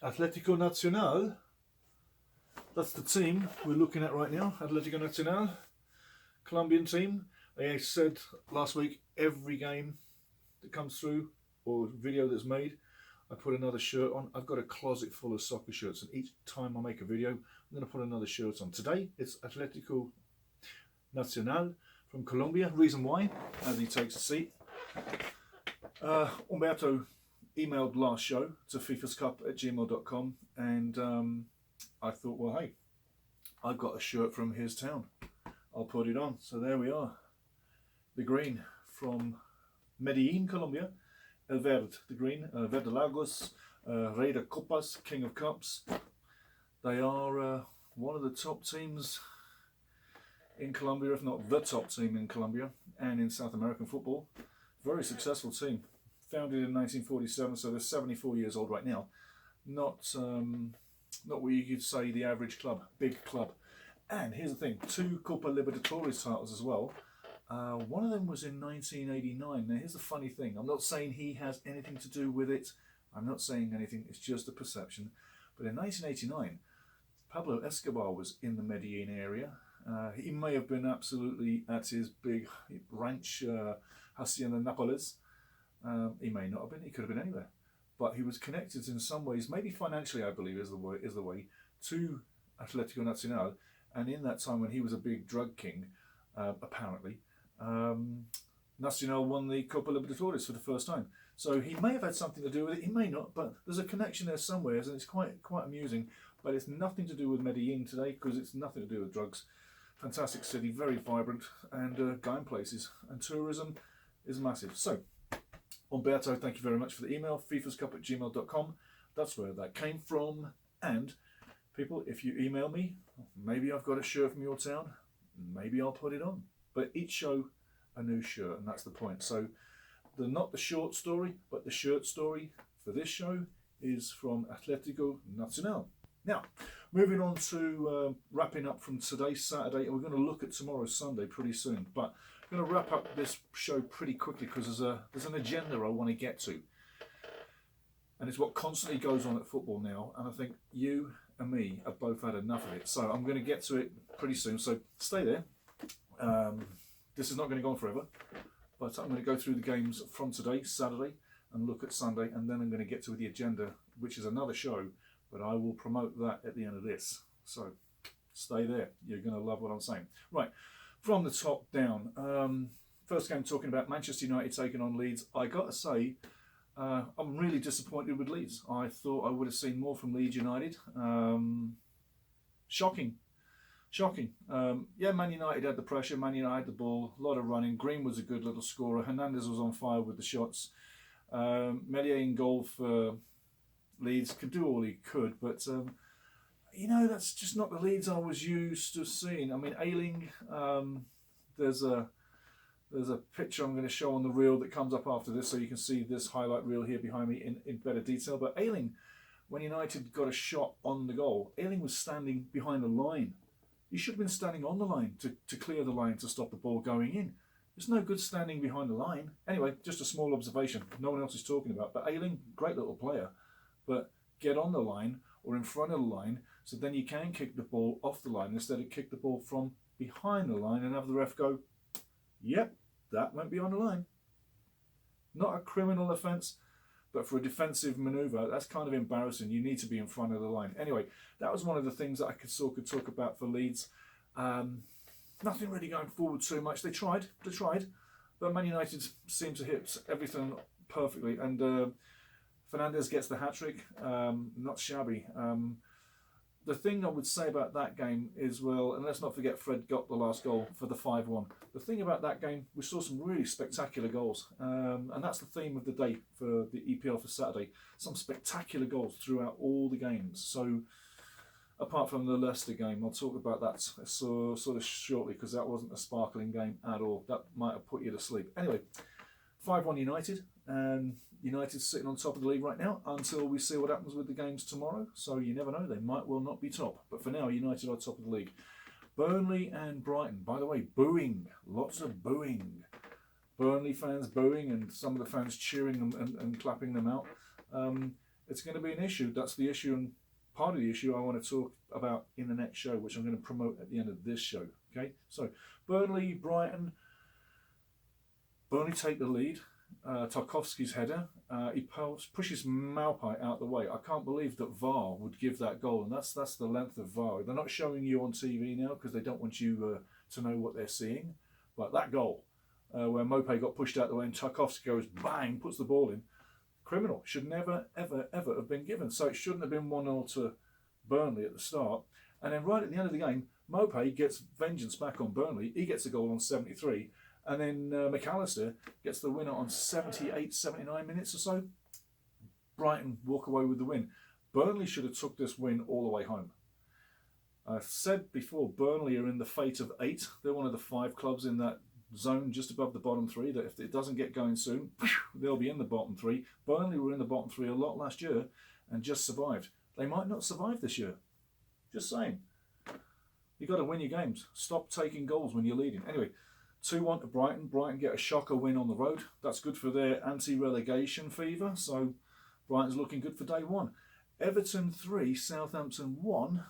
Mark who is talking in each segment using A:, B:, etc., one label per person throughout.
A: Atlético Nacional. That's the team we're looking at right now. Atlético Nacional, Colombian team. I said last week, every game that comes through or video that's made, I put another shirt on. I've got a closet full of soccer shirts, and each time I make a video, I'm going to put another shirt on. Today, it's Atlético Nacional from Colombia. Reason why, as he takes a seat, Umberto emailed last show to fifascup@gmail.com, and I thought, well, hey, I've got a shirt from his town. I'll put it on. So there we are. The green from Medellin, Colombia. El Verde, the green. Verde Lagos, Rey de Copas, King of Cups. They are one of the top teams in Colombia, if not the top team in Colombia and in South American football. Very successful team. Founded in 1947, so they're 74 years old right now. Not what you could say the average club, big club. And here's the thing, 2 Copa Libertadores titles as well. One of them was in 1989. Now here's the funny thing, I'm not saying he has anything to do with it. I'm not saying anything, it's just a perception. But in 1989, Pablo Escobar was in the Medellin area. He may have been absolutely at his big ranch, Hacienda Nápoles. He may not have been, he could have been anywhere. But he was connected in some ways, maybe financially I believe is the way, to Atlético Nacional. And in that time when he was a big drug king, apparently, Nacional won the Copa Libertadores for the first time. So he may have had something to do with it, he may not, but there's a connection there somewhere, and it's quite amusing. But it's nothing to do with Medellin today, because it's nothing to do with drugs. Fantastic city, very vibrant, and going places, and tourism is massive. So, Umberto, thank you very much for the email, fifascup@gmail.com. That's where that came from. And people, if you email me, maybe I've got a shirt from your town, maybe I'll put it on. But each show, a new shirt, and that's the point. So, not the short story, but the shirt story for this show is from Atlético Nacional. Now, moving on to wrapping up from today's Saturday, and we're going to look at tomorrow's Sunday pretty soon. But I'm going to wrap up this show pretty quickly because there's an agenda I want to get to. And it's what constantly goes on at football now. And I think you and me have both had enough of it. So I'm going to get to it pretty soon. So stay there. This is not going to go on forever. But I'm going to go through the games from today, Saturday, and look at Sunday. And then I'm going to get to the agenda, which is another show. But I will promote that at the end of this. So stay there. You're going to love what I'm saying. Right, from the top down. First game talking about Manchester United taking on Leeds. I got to say, I'm really disappointed with Leeds. I thought I would have seen more from Leeds United. Shocking. Yeah, Man United had the pressure. Man United had the ball. A lot of running. Green was a good little scorer. Hernandez was on fire with the shots. Medier in goal for Leeds, could do all he could, but you know, that's just not the Leeds I was used to seeing. I mean, Ayling, there's a picture I'm going to show on the reel that comes up after this, so you can see this highlight reel here behind me in better detail. But Ayling, when United got a shot on the goal, Ayling was standing behind the line. He should have been standing on the line to clear the line to stop the ball going in. There's no good standing behind the line. Anyway, just a small observation. No one else is talking about. But Ayling, great little player. But get on the line or in front of the line so then you can kick the ball off the line instead of kick the ball from behind the line and have the ref go, yep, that went behind the line. Not a criminal offence, but for a defensive manoeuvre, that's kind of embarrassing. You need to be in front of the line. Anyway, that was one of the things that I could talk about for Leeds. Nothing really going forward too much. They tried, but Man United seemed to hit everything perfectly. And Fernandez gets the hat-trick, not shabby. The thing I would say about that game is, well, and let's not forget Fred got the last goal for the 5-1. The thing about that game, we saw some really spectacular goals. And that's the theme of the day for the EPL for Saturday. Some spectacular goals throughout all the games. So, apart from the Leicester game, I'll talk about that sort of shortly, because that wasn't a sparkling game at all. That might have put you to sleep. Anyway, 5-1 United, and United's sitting on top of the league right now until we see what happens with the games tomorrow. So you never know, they might well not be top. But for now, United are top of the league. Burnley and Brighton. By the way, booing. Lots of booing. Burnley fans booing and some of the fans cheering them and clapping them out. it's going to be an issue. That's the issue, and part of the issue I want to talk about in the next show, which I'm going to promote at the end of this show. Okay, so Burnley, Brighton. Burnley take the lead. Tarkowski's header. He pushes Maupay out the way. I can't believe that VAR would give that goal, and that's the length of VAR. They're not showing you on TV now because they don't want you to know what they're seeing. But that goal, where Maupay got pushed out the way and Tarkowski goes bang, puts the ball in, criminal. Should never, ever, ever have been given. So it shouldn't have been 1-0 to Burnley at the start. And then right at the end of the game, Maupay gets vengeance back on Burnley. He gets a goal on 73. And then McAllister gets the winner on 78, 79 minutes or so. Brighton walk away with the win. Burnley should have took this win all the way home. I've said before, Burnley are in the fate of 8. They're one of the 5 clubs in that zone just above the bottom 3, that if it doesn't get going soon, they'll be in the bottom 3. Burnley were in the bottom 3 a lot last year and just survived. They might not survive this year. Just saying. You've got to win your games. Stop taking goals when you're leading. Anyway, 2-1 to Brighton. Brighton get a shocker win on the road. That's good for their anti-relegation fever. So Brighton's looking good for day one. Everton 3, Southampton 1.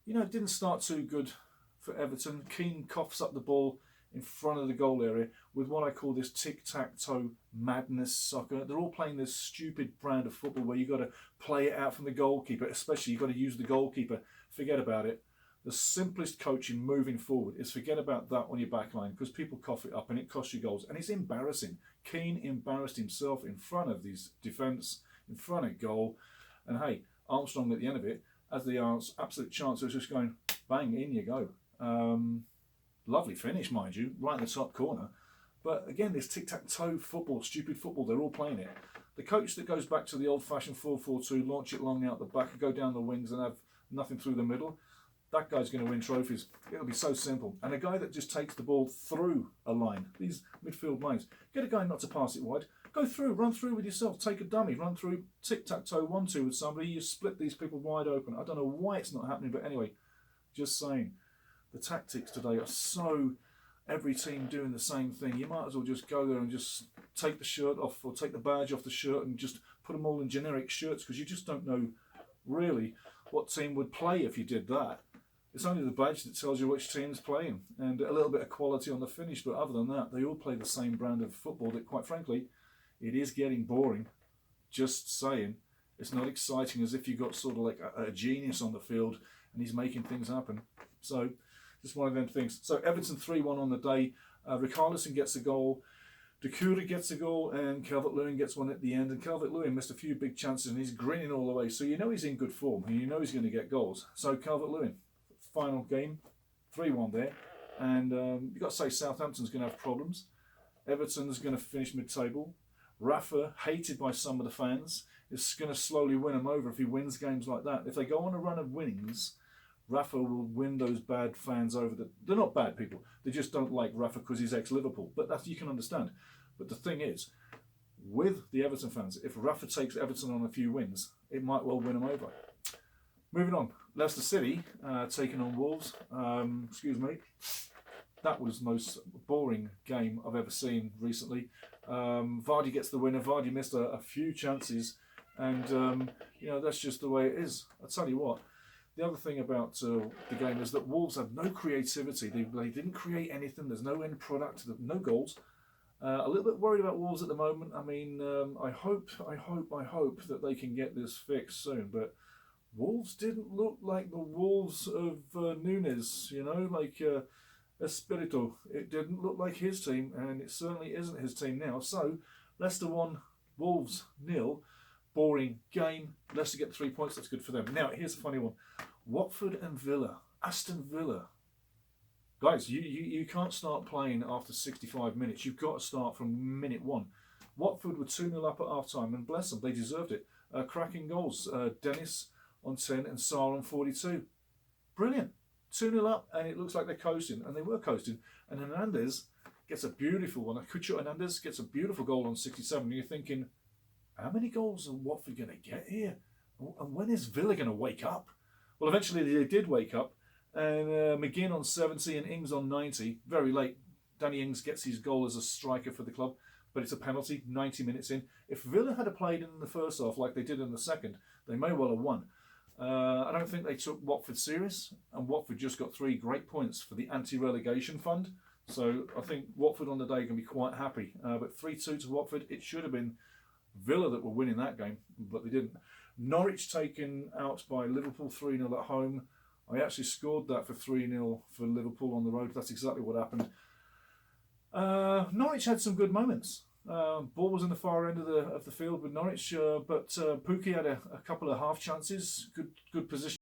A: It didn't start too good for Everton. Keane coughs up the ball in front of the goal area with what I call this tic-tac-toe madness soccer. They're all playing this stupid brand of football where you've got to play it out from the goalkeeper, especially you've got to use the goalkeeper. Forget about it. The simplest coaching moving forward is forget about that on your back line because people cough it up and it costs you goals. And it's embarrassing. Keane embarrassed himself in front of these defence, in front of goal. And hey, Armstrong at the end of it, as the absolute chance, was just going, bang, in you go. Lovely finish, mind you, right in the top corner. But again, this tic-tac-toe football, stupid football, they're all playing it. The coach that goes back to the old-fashioned 4-4-2, launch it long out the back, go down the wings and have nothing through the middle, that guy's going to win trophies. It'll be so simple. And a guy that just takes the ball through a line, these midfield lines, get a guy not to pass it wide, go through, run through with yourself, take a dummy, run through tic-tac-toe 1-2 with somebody, you split these people wide open. I don't know why it's not happening, but anyway, just saying. The tactics today are so, every team doing the same thing. You might as well just go there and just take the shirt off or take the badge off the shirt and just put them all in generic shirts because you just don't know really what team would play if you did that. It's only the badge that tells you which team's playing and a little bit of quality on the finish, but other than that, they all play the same brand of football that, quite frankly, it is getting boring. Just saying. It's not exciting as if you've got sort of like a genius on the field and he's making things happen. So, just one of them things. So, Everton 3-1 on the day. Richarlison gets a goal. Doucouré gets a goal and Calvert-Lewin gets one at the end. And Calvert-Lewin missed a few big chances and he's grinning all the way. So, you know he's in good form and you know he's going to get goals. So, Calvert-Lewin, final game, 3-1 there. And you've got to say Southampton's going to have problems. Everton's going to finish mid-table. Rafa, hated by some of the fans, is going to slowly win them over if he wins games like that. If they go on a run of winnings, Rafa will win those bad fans over. They're not bad people. They just don't like Rafa because he's ex-Liverpool. But that you can understand. But the thing is, with the Everton fans, if Rafa takes Everton on a few wins, it might well win them over. Moving on, Leicester City taking on Wolves. That was the most boring game I've ever seen recently. Vardy gets the winner. Vardy missed a few chances, and that's just the way it is. I'll tell you what. The other thing about the game is that Wolves have no creativity. They didn't create anything. There's no end product. No goals. A little bit worried about Wolves at the moment. I mean, I hope that they can get this fixed soon. But Wolves didn't look like the Wolves of Nunes. Like Espirito. It didn't look like his team, and it certainly isn't his team now. So Leicester 1, Wolves 0. Boring game. Leicester get 3 points. That's good for them. Now, here's a funny one. Watford and Villa. Aston Villa. Guys, you can't start playing after 65 minutes. You've got to start from minute 1. Watford were 2-0 up at half-time, and bless them, they deserved it. Cracking goals. Dennis on 10 and Sarr on 42. Brilliant. 2-0 up, and it looks like they're coasting, and they were coasting. And Hernandez gets a beautiful one. Cucho Hernandez gets a beautiful goal on 67, and you're thinking, how many goals are Watford going to get here? And when is Villa going to wake up? Well, eventually they did wake up. And McGinn on 70 and Ings on 90. Very late. Danny Ings gets his goal as a striker for the club. but it's a penalty 90 minutes in. If Villa had played in the first half like they did in the second, they may well have won. I don't think they took Watford serious, and Watford just got 3 great points for the anti-relegation fund. So I think Watford on the day can be quite happy. But 3-2 to Watford, it should have been Villa that were winning that game, but they didn't. Norwich taken out by Liverpool 3-0 at home. I actually scored that for 3-0 for Liverpool on the road. That's exactly what happened. Norwich had some good moments. Ball was in the far end of the field with Norwich, but Pukki had a couple of half chances, good position.